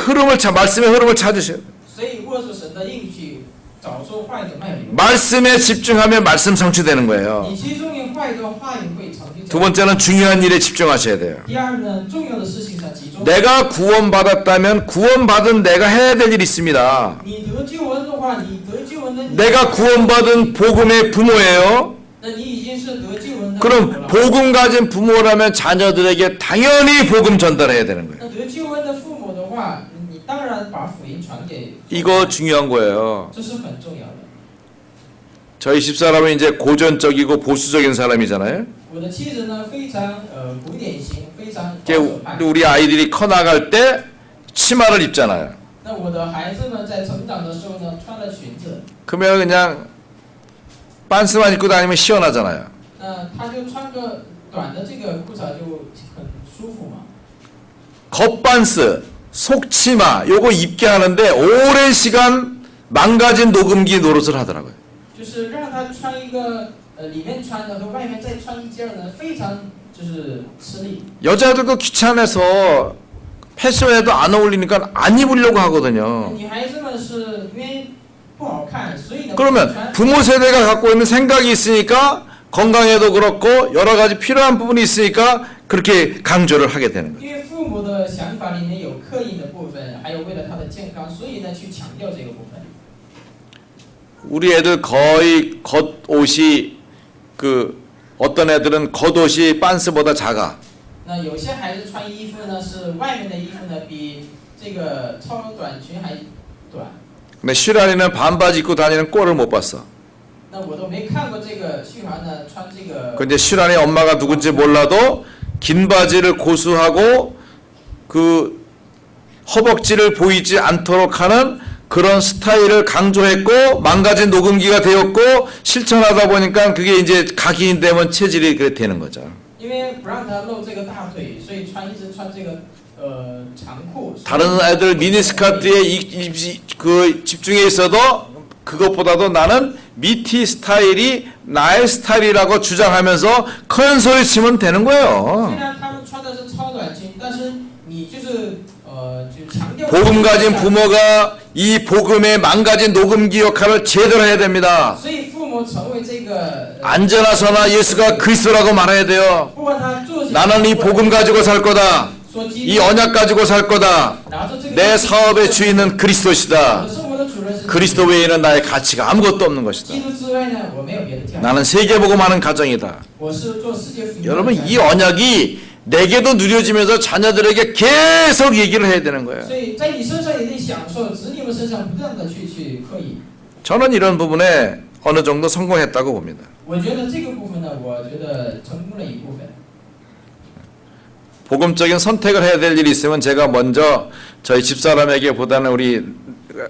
말씀의 흐름을 찾으셔야 돼요. 所以握住神的应许，找出话语的脉流。 말씀에 집중하면 말씀 성취되는 거예요. 你集中于话语的话语会成就。 두 번째는 중요한 일에 집중하셔야 돼요. 第二呢，重要的事情上集中。 내가 구원받았다면 구원받은 내가 해야 될 일이 있습니다. 你得救恩的话，你得救恩的。 내가 구원받은 복음의 부모예요. 那你已经是得救恩的父母 그럼 了。 복음 가진 부모라면 자녀들에게 당연히 복음 전달해야 되는 거예요. 那得救恩的父母的话，你当然把福音传给， 이거 중요한 거예요. 这是很重要的。 저희 집사람은 이제 고전적이고 보수적인 사람이잖아요. 我的妻子呢，非常古典型，非常保 이게 守派。 우리 아이들이 커 나갈 때 치마를 입잖아요. 那我的孩子呢，在成长的时候呢，穿了裙子， 그러면 그냥 반스만 입고 다니면 시원하잖아요. 那他就穿个短的这个裤衩就很舒服嘛。 겉반스, 속치마 요거 입게 하는데 오랜 시간 망가진 녹음기 노릇을 하더라고요. 就是让他穿一个里面穿的和外面再穿一件呢，非常就是吃力。 여자들도 귀찮아서 패션에도 안 어울리니까 안 입으려고 하거든요. 女孩子们是因为不好看，所以呢不 그러면 穿。 부모 세대가 갖고 있는 생각이 있으니까 건강에도 그렇고 여러 가지 필요한 부분이 있으니까 그렇게 강조를 하게 되는 거예요. 因为父母的想法里面有刻意的部分，还有为了他的健康，所以呢去强调这个部分。 우리 애들 거의 겉옷이 어떤 애들은 겉옷이 반스보다 작아. 那有些孩子穿衣服呢，是外面的衣服呢比这个超短裙还短。 근데 슈라리는 반바지 입고 다니는 꼴을 못 봤어. 那我都没看过这个旭华呢穿这个。 근데 슈라리 엄마가 누군지 몰라도 긴 바지를 고수하고 그 허벅지를 보이지 않도록 하는 그런 스타일을 강조했고 망가진 녹음기가 되었고 실천하다 보니까 그게 이제 각인이 되면 체질이 그렇게 되는 거죠. 因为不让他露这个大腿，所以一直穿这个长裤。 다른 애들 미니스커트에 그 집중해 있어도 그것보다도 나는 미티 스타일이 나의 스타일이라고 주장하면서 큰 소리 치면 되는 虽 거예요. 然他们穿的是超短裙，但是你就是就强调。 복음 가진 부모가 이 복음의 망가진 녹음기 역할을 제대로 해야 됩니다. 所以父母成为这个。 앉아나서나 예수가 그리스도라고 말해야 돼요. 不管他做什么。 나는 이 복음 가지고 살 거다. 说基 이 督 언약 가지고 살 거다. 拿着这个。 내 사업의 주인은 我 그리스도시다. 的生活的主人是 그리스도 외에는 나의 가치가 아무것도 없는 基 것이다. 督之外呢，我没有别的价值。 나는 세계복음하는 가정이다. 我是做世界福音的。 여러분 이 언약이 내게도 누려지면서 자녀들에게 계속 얘기를 해야 되는 거예요. 所以在你身上也得享受，子女们身上不断的去刻意。 저는 이런 부분에 어느 정도 성공했다고 봅니다. 我觉得这个部分呢，我觉得成功了一部分。 복음적인 선택을 해야 될 일이 있으면 제가 먼저 저희 집사람에게 보다는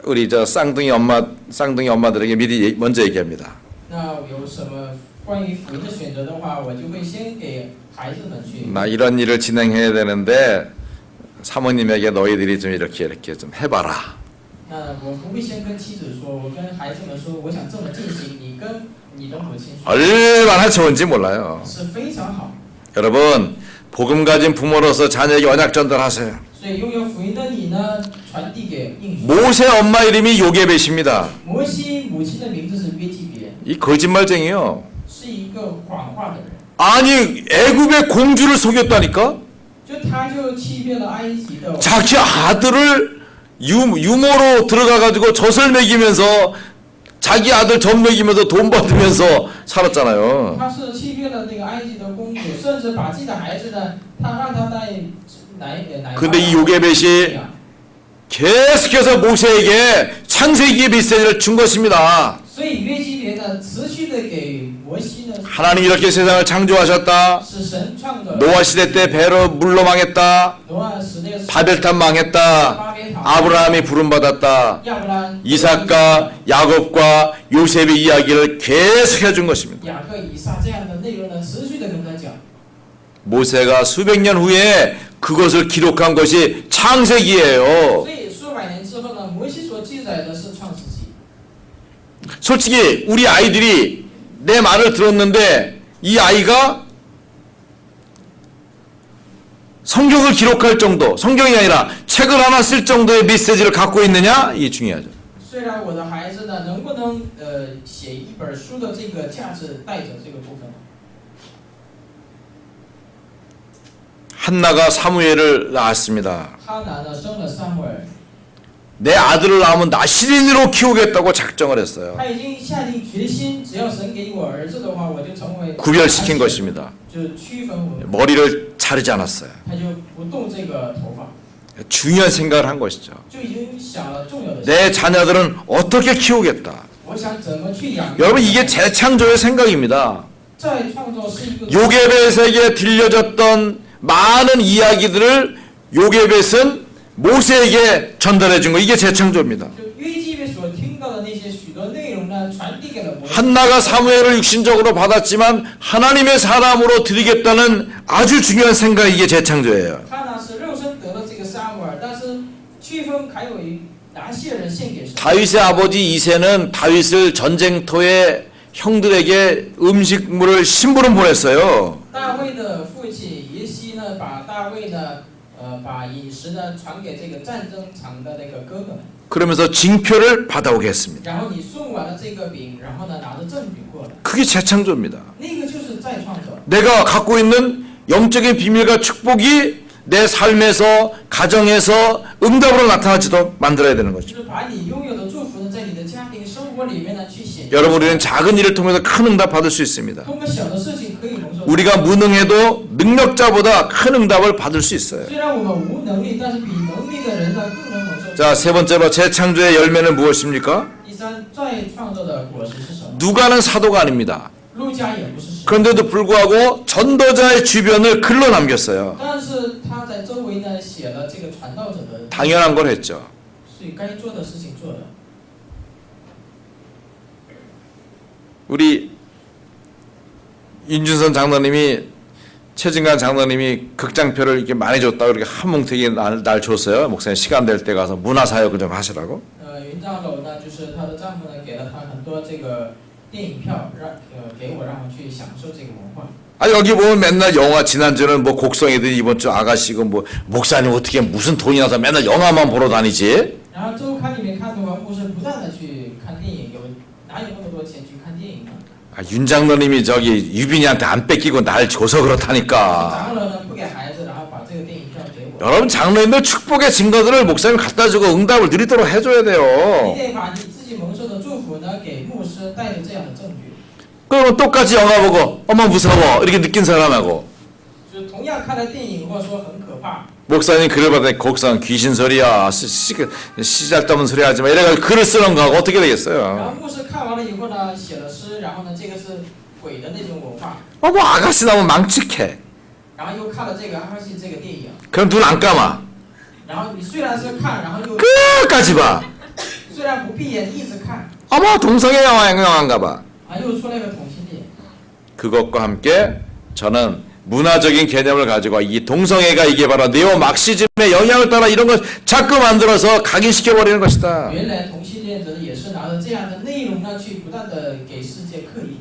우리 저 쌍둥이 엄마들에게 미리 먼저 얘기합니다. 那有什么关于福音的选择的话，我就会先给孩子们去。 나 이런 일을 진행해야 되는데 사모님에게 너희들이 좀 이렇게 좀 해봐라. 那我不会先跟妻子说，我跟孩子们说，我想这么进行，你跟你的母亲说， 얼마나 좋은지 몰라요. 是非常好。 여러분 복음 가진 부모로서 자녀에게 언약 전달하세요. 所以拥有福音的你呢，传递给应许。 모세 엄마 이름이 요게벳입니다. 摩西母亲的名字是约基别， 이 거짓말쟁이요. 是一个谎话的人。 아니 애굽의 공주를 속였다니까. 就他就欺骗了埃及的。 자기 아들을 유모로 들어가가지고 젖을 먹이면서 자기 아들 젖 먹이면서 돈 받으면서 살았잖아요. 他是欺骗了那个埃及的公主，甚至把自己的孩子呢，他让他带奶。 근데 이 요게벳이 계속해서 모세에게 창세기의 메시지를 준 것입니다. 所以约基别呢，持续的给摩西呢， 하나님 이렇게 세상을 창조하셨다. 是神创的。 노아 시대 때 배로 물로 망했다. 挪亚时那个 바벨탑 망했다. 巴别塔， 아브라함이 부름받았다. 亚伯兰、 이삭과 야곱과 요셉의 이야기를 계속 해준 것입니다. 雅各、以撒这样的内容呢，持续的跟他讲。 모세가 수백 년 후에 그것을 기록한 것이 창세기예요. 所以数百年之后呢，摩西所记载的是创世纪。 솔직히 우리 아이들이 내 말을 들었는데 이 아이가 성경을 기록할 정도, 성경이 아니라 책을 하나 쓸 정도의 메시지를 갖고 있느냐? 이게 중요하죠. 虽然我的孩子呢，能不能写一本书的这个价值带着这个部分。 한나가 사무엘을 낳았습니다. 哈拿呢生了撒母耳， 내 아들을 낳으면 나 시린이로 키우겠다고 작정을 했어요. 他已经下定决心，只要神给我儿子的话，我就成为 구별시킨 것입니다. 就区分我， 머리를 자르지 않았어요. 他就不动这个头发， 중요한 생각을 한 것이죠. 就已经想了重要的事。 내 자녀들은 어떻게 키우겠다. 我想怎么去养育。 여러분 이게 재창조의 생각입니다. 再创造是一个 요게벳에게 들려졌던 많은 이야기들을 요게벳은 모세에게 전달해 준 거. 이게 재창조입니다. 就约基别所听到的那些许多内容呢，传递给了摩西。 한나가 사무엘을 육신적으로 받았지만 하나님의 사람으로 드리겠다는 아주 중요한 생각이 이게 재창조예요. 他呢是肉身得了这个撒母耳，但是区分还有哪些人献给神？ 다윗의 아버지 이새는 다윗을 전쟁터에 형들에게 음식물을 심부름 보냈어요. 大卫的父亲耶西呢，把大卫呢，把饮食呢传给这个战争场的那个哥哥们。 그러면서 징표를 받아오게 했습니다. 然后你送完了这个饼，然后呢拿着赠饼过来， 그게 재창조입니다. 那个就是再创造。 내가 갖고 있는 영적인 비밀과 축복이 내 삶에서 가정에서 응답으로 나타나지도 만들어야 되는 就 거죠. 是把你拥有的祝福呢，在你的家庭生活里面呢去显现。 여러분 우리는 작은 일을 통해서 큰 응답 받을 수 있습니다. 通过小的事情可以蒙受。 우리가 무능해도 능력자보다 큰 응답을 받을 수 있어요. 虽然我们无能力，但是比能力的人呢更能蒙受。 자, 세 번째로 재창조의 열매는 무엇입니까? 第三，再创造的果实是什么？ 누가는 사도가 아닙니다. 路加也不是使徒， 그런데도 불구하고 전도자의 주변을 글로 남겼어요. 但是他在周围呢写了这个传道者的， 당연한 걸 했죠. 所以该做的事情做了。 우리 윤준선 장로님이 최진관 장로님이 극장표를 이렇게 많이 줬다고 이렇게 한 뭉태기 날 줬어요. 목사님 시간 될 때 가서 문화사역을 좀 하시라고. 云长楼呢，就是她的丈夫呢给了她很多这个电影票，给我让我去享受这个文化。 아 여기 보면 맨날 영화 지난주는 뭐 곡성이든 이번 주 아가씨고 뭐 목사님 어떻게 무슨 돈이 나서 맨날 영화만 보러 다니지? 然后周刊里面看的话，牧师不断的去看电影，哪有那么多钱去看电影呢？ 아, 윤 장로님이 저기 유빈이한테 안 뺏기고 날 줘서 그렇다니까. 长了呢不给孩子，然后把这个电影票给我。 여러분 장로님들 축복의 증거들을 목사님 갖다 주고 응답을 누리도록 해줘야 你 돼요. 得把你自己蒙受的祝福呢给牧师带着这样的证据。 그러면 똑같이 영화 보고 어머 무서워 이렇게 느낀 사람하고 就是同样看了电影或者说很可怕， 목사님 글을 받으니 곡상 귀신 소리야 시잘데없는 소리 하지마 이래가지고 글을 쓰는 거하고 어떻게 然后 되겠어요? 牧师看完了以后呢写了诗，然后呢这个是鬼的那种文化， 어머 아가씨 나오면 망측해. 然后又看了这个阿信这个电影， 그럼 눈 안 감아. 然后你虽然是看，然后又 끝까지 봐. 虽然不闭眼一直看， 어머 동성애 영화인가 봐. 啊又出来个同性恋， 그것과 함께 저는 문화적인 개념을 가지고 이 동성애가 이게 바로 네오 막시즘의 영향을 따라 이런 걸 자꾸 만들어서 각인시켜버리는 것이다. 原来同性恋者也是拿着这样的内容呢去不断的给世界刻意。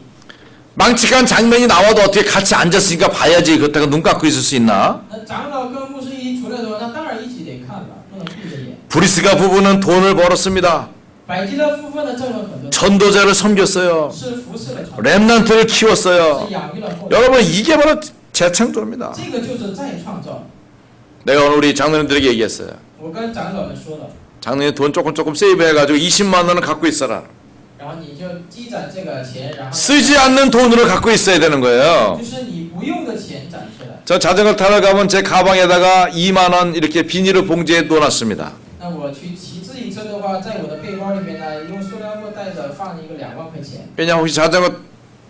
망측한 장면이 나와도 어떻게 같이 앉았으니까 봐야지 그렇다고 눈 감고 있을 수 있나? 那长老跟牧师一出来的话，那当然一起得看了，不能闭着眼。 브리스가 부부는 돈을 벌었습니다. 百基勒夫妇呢挣了很多钱， 전도자를 섬겼어요. 是服侍了传道， 렘넌트를 키웠어요. 是养育了后代， 여러분 이게 바로 재창조입니다. 这个就是再创造。 내가 오늘 우리 장로님들에게 얘기했어요. 我跟长老们说了， 장로님 돈 조금 세이브해가지고 20만 원을 갖고 있어라. 然后你就积攒这个钱，然后 쓰지 않는 돈으로 갖고 있어야 되는 거예요. 就是你不用的钱攒出来。 저 자전거 타러 가면 제 가방에다가 2만 원 이렇게 비닐을 봉지에 넣어놨습니다. 那我去骑自行车的话，在我的背包里面呢，用塑料布袋着放一个2万块钱。 왜냐면 혹시 자전거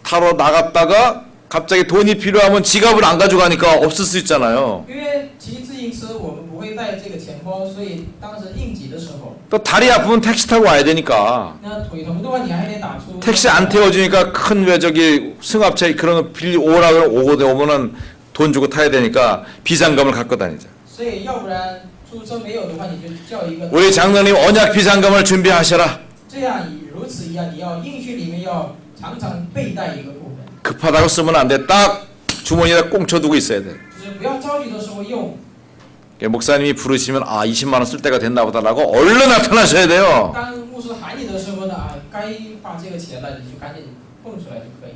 타러 나갔다가 갑자기 돈이 필요하면 지갑을 안 가져가니까 없을 수 있잖아요. 因为骑自行车我们不会带这个钱包，所以当时应急的时候， 또 다리 아프면 택시 타고 와야 되니까 那腿疼的话，你还得打出 택시 안 태워주니까 큰 왜 저기 승합차 그런 거 빌리 오라고 오면은 돈 주고 타야 되니까 비상금을 갖고 다니죠. 所以要不然出租车没有的话，你就叫一个。 우리 장로님 언약 비상금을 준비하셔라. 这样如此一样，你要应许里面要常常备带一个部分， 급하다고 쓰면 안 돼. 딱 주머니에다 꽁쳐두고 있어야 돼. 就是不要着急的时候用。 목사님이 부르시면 아 20만 원 쓸 때가 됐나 보다라고 얼른 나타나셔야 돼요. 当牧师喊你的时候呢，啊，该花这个钱了，你就赶紧蹦出来就可以。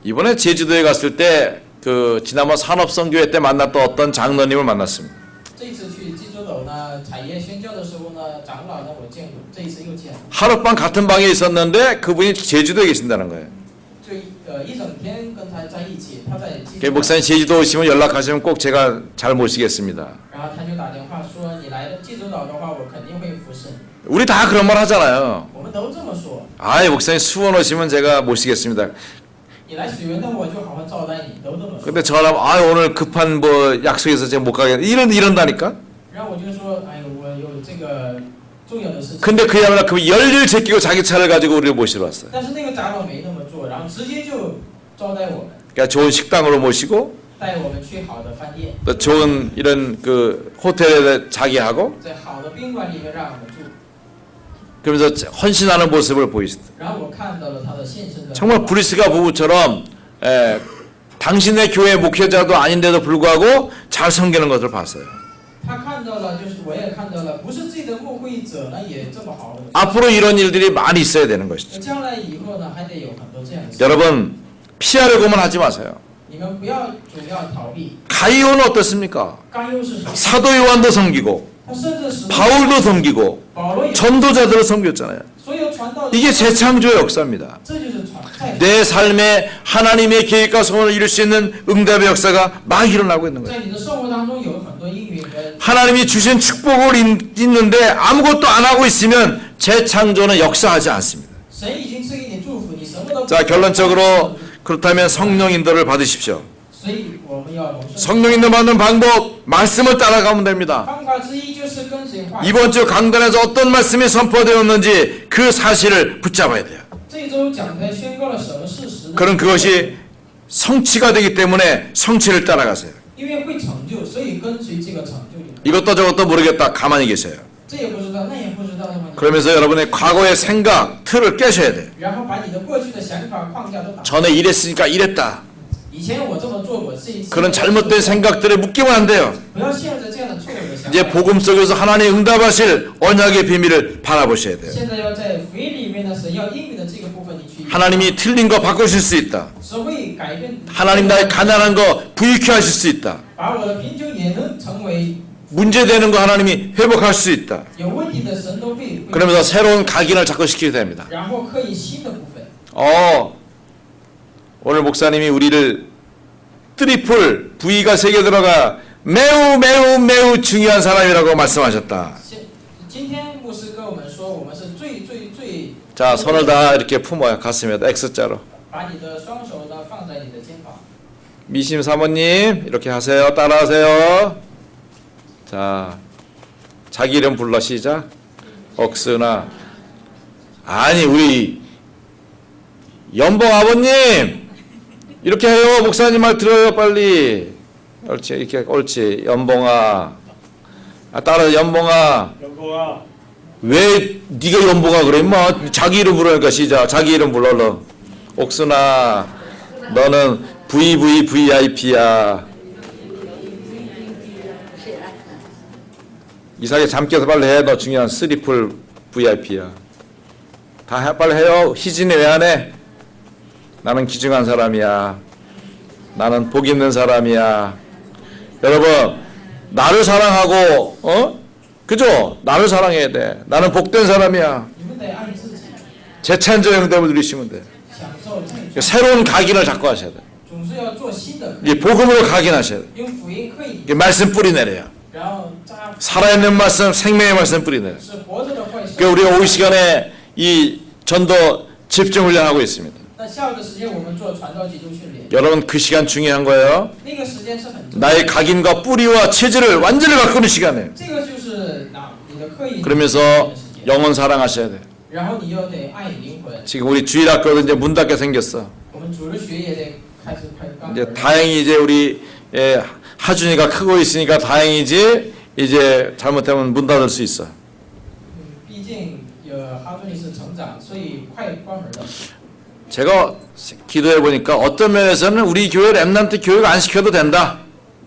이번에 제주도에 갔을 때 그 지난번 산업성교회 때 만났던 어떤 장로님을 만났습니다. 这一次去济州岛斗呢采叶宣教的时候呢，长老呢我见过，这一次又见了， 하룻밤 같은 방에 있었는데 그분이 제주도에 계신다는 거예요. 就一整天跟他在一起，他在济 그 州岛， 목사님 제주도 오시면 연락하시면 꼭 제가 잘 모시겠습니다. 然后他就打电话说你来济州岛的话，我肯定会服侍你。 우리 다 그런 말 하잖아요. 我们都这么说， 아이 목사님 수원 오시면 제가 모시겠습니다. 你来水源的我就好好招待你，都这么说。 근데 전화 아 오늘 급한 뭐 약속이 있어서 제가 못 가겠다. 이런다니까. 然后我就说，哎呦，我有这个重要的事情。 근데 그야말로 그 열일 제끼고 자기 차를 가지고 우리를 모시러 왔어요. 但是那个长老没那么做，然后直接就招待我们， 그러니까 좋은 식당으로 모시고 带我们去好的饭店， 또 좋은 이런 그 호텔에 자기 하고 在好的宾馆里面让我们住。 그러면서 헌신하는 모습을 보이시다. 然后我看到了他的献身的。 정말 브리스가 부부처럼 당신의 교회 목회자도 아닌데도 불구하고 잘 섬기는 것을 봤어요. 他看到了，就是我也看到了，不是自己的牧会者呢，也这么好的。 앞으로 이런 일들이 많이 있어야 되는 것이죠. 将来以后呢，还得有很多这样的事。 여러분 피하려고만 하지 마세요. 你们不要总要逃避。 가이오는 어떻습니까? 刚优是什么？ 사도 요한도 섬기고 他甚至使 바울도 섬기고 保罗也 전도자들을 섬겼잖아요. 所有传道， 이게 재창조의 역사입니다. 这就是在 내 삶에 하나님의 계획과 소원을 이룰 수 있는 응답의 역사가 막 일어나고 있는 거예요. 在你的生活当中有很多应允和。 하나님이 주신 축복을 있는데 아무것도 안 하고 있으면 재창조는 역사하지 않습니다. 神已经赐给你祝福，你什么都不。 자, 결론적으로 그렇다면 성령 인도를 받으십시오. 所以我们要蒙圣。 성령 인도 받는 방법 말씀을 따라가면 됩니다. 方法之一就是跟随话语。 이번 주 강단에서 어떤 말씀이 선포되었는지 그 사실을 붙잡아야 돼요. 这周讲台宣告了什么事实呢？ 그럼 그것이 성취가 되기 때문에 성취를 따라가세요. 因为会成就，所以跟随这个成就力。 이것도 저것도 모르겠다. 가만히 계세요. 这也不知道，那也不知道的话， 그러면서 여러분의 과거의 생각, 틀을 깨셔야 돼요. 然后把你的过去的想法框架都打。 전에 이랬으니까 이랬다. 以前我这么做，我这一次。 그런 잘못된 생각들에 묶이면 안 돼요. 不要陷入这样的错误的想法。 이제 복음 속에서 하나님의 응답하실 언약의 비밀을 바라보셔야 돼요. 现在要在福音里面呢，神要应允的这个部分，你去。 하나님이 틀린 거 바꾸실 수 있다. 神会改变。 하나님 나의 가난한 거 부익케 하실 수 있다. 把我的贫穷也能成为 문제되는 거 하나님이 회복할 수 있다. 有问题的，神都会。 그러면서 새로운 각인을 자꾸 시키게 됩니다. 然后刻意新的部分。 오늘 목사님이 우리를 트리플 V가 3개 들어가 매우 중요한 사람이라고 말씀하셨다. 今天牧师跟我们说，我们是最。 자, 손을 다 이렇게 품어요. 가슴에다 X자로. 把你的双手呢放在你的肩膀。 미심 사모님 이렇게 하세요. 따라하세요. 자, 자기 이름 불러 시작. 억스나. 아니 우리 연봉 아버님 이렇게 해요. 목사님 말 들어요 빨리. 옳지 이렇게 옳지. 연봉아. 따라 연봉아. 연봉아. 왜 네가 연봉아 그래 임마. 자기 이름 부르니까 시작. 자기 이름 불러. 옥순아 너는 VVVIP야. 이상하게 잠 깨서 빨리 해. 너 중요한 쓰리풀 VIP야. 다 해, 빨리 해요. 희진이 왜 안 해? 나는 귀중한 사람이야. 나는 복 있는 사람이야. 여러분 나를 사랑하고 그죠? 나를 사랑해야 돼. 나는 복된 사람이야. 你们得爱自己， 재창조 응답을 누리시면 돼. 享受这个。 새로운 각인을 잡고 하셔야 돼. 总是要做新的， 이제 복음으로 각인하셔야 돼. 用福音刻意， 이게 말씀 뿌리내려요. 然后扎 살아있는 말씀, 생명의 말씀 뿌리내려. 是活着的会是。 그러니까 우리가 오후 시간에 이 전도 집중 훈련하고 있습니다. 那下午的时间我们做传道集中训练， 여러분 그 시간 중요한 거예요. 那个时间是很重要的。 나의 각인과 뿌리와 체질을 완전히 바꾸는 시간이에요. 这个就是你的刻意。 그러면서 영혼 사랑하셔야 돼요. 然后你又得爱灵魂。 지금 우리 주일학교도 이제 문 닫게 생겼어. 我们主日学也得开始快刚。 이제 다행히 이제 우리 하준이가 크고 있으니까 다행이지. 이제 잘못하면 문 닫을 수 있어. 毕竟哈顿尼是成长，所以快关门了。 제가 기도해 보니까 어떤 면에서는 우리 교회 렘넌트 교육 안 시켜도 된다.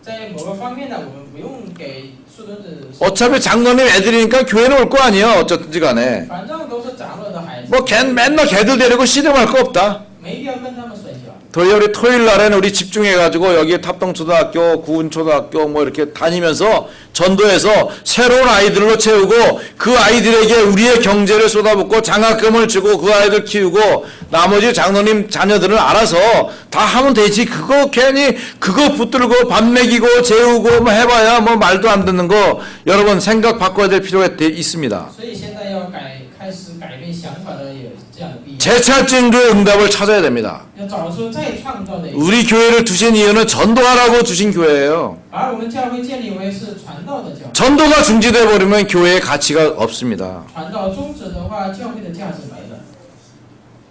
在某个方面呢，我们不用给树墩子。 어차피 장로님 애들이니까 교회는 올 거 아니야. 어쨌든지 간에. 反正都是长老的孩子， 뭐 맨날 걔들 데리고 씨름할 거 없다. 没必要跟他们摔跤。 더위 우리 토요일 날에는 우리 집중해가지고 여기 탑동초등학교, 구운초등학교 뭐 이렇게 다니면서 전도해서 새로운 아이들로 채우고 그 아이들에게 우리의 경제를 쏟아붓고 장학금을 주고 그 아이들 키우고 나머지 장로님 자녀들은 알아서 다 하면 되지. 그거 괜히 그거 붙들고 밥 먹이고 재우고 뭐 해봐야 뭐 말도 안 듣는 거 여러분 생각 바꿔야 될 필요가 있습니다. 所以现在要开始改变想法的有这样的必要， 재찰증조의 응답을 찾아야 됩니다. 要找出再创造的， 우리 교회를 두신 이유는 전도하라고 두신 교회예요. 把我们教会建立为是传道的教会。 전도가 중지돼 버리면 교회의 가치가 없습니다. 传道终止的话，教会的价值没了。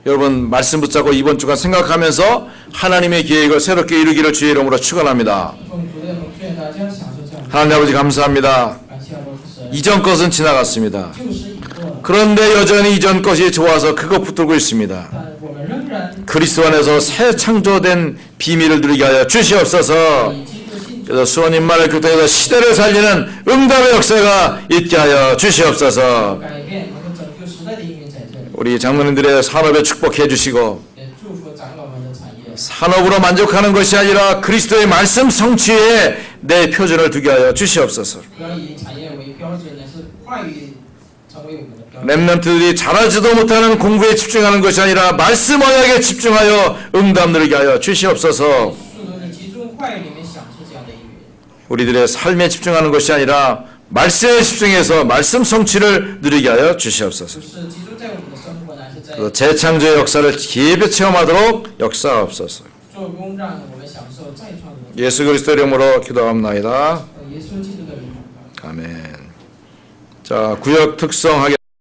여러분 말씀 붙잡고 이번 주간 생각하면서 하나님의 계획을 새롭게 이루기를 주의 이름으로 축원합니다. 奉主的奉劝大家享受这样的， 하나님 아버지 감사합니다. 感谢我们神， 이전 것은 지나갔습니다. 旧时已过了， 그런데 여전히 이전 것이 좋아서 그거 붙들고 있습니다. 但我们仍然 그리스도 안에서 새 창조된 비밀을 누리게 하여 주시옵소서. 以基督信主 그래서 수원님만을 교통해서 시대를 살리는 응답의 역사가 있게 하여 주시옵소서. 改变我们拯救时代的应运在这里， 우리 장로님들의 산업에 축복해 주시고 也祝福长老们的产业， 산업으로 만족하는 것이 아니라 그리스도의 말씀 성취에 내 표준을 두게 하여 주시옵소서. 不要以产业为标准，乃是话语成为我们的标准。 렘넌트들이 잘하지도 못하는 공부에 집중하는 것이 아니라 말씀 언약에 집중하여 응답 누리게 하여 주시옵소서. 祝福你集中话语里面享受这样的应允， 우리들의 삶에 집중하는 것이 아니라 말씀에 집중해서 말씀 성취를 누리게 하여 주시옵소서. 不是集中在我们的生活，乃是在 그 재창조의 역사를 깊이 체험하도록 역사하옵소서. 做工，让我们享受再创的。 예수 그리스도 이름으로 기도합나이다. 耶稣基督的名祷告。 아멘. 자, 구역 특성하게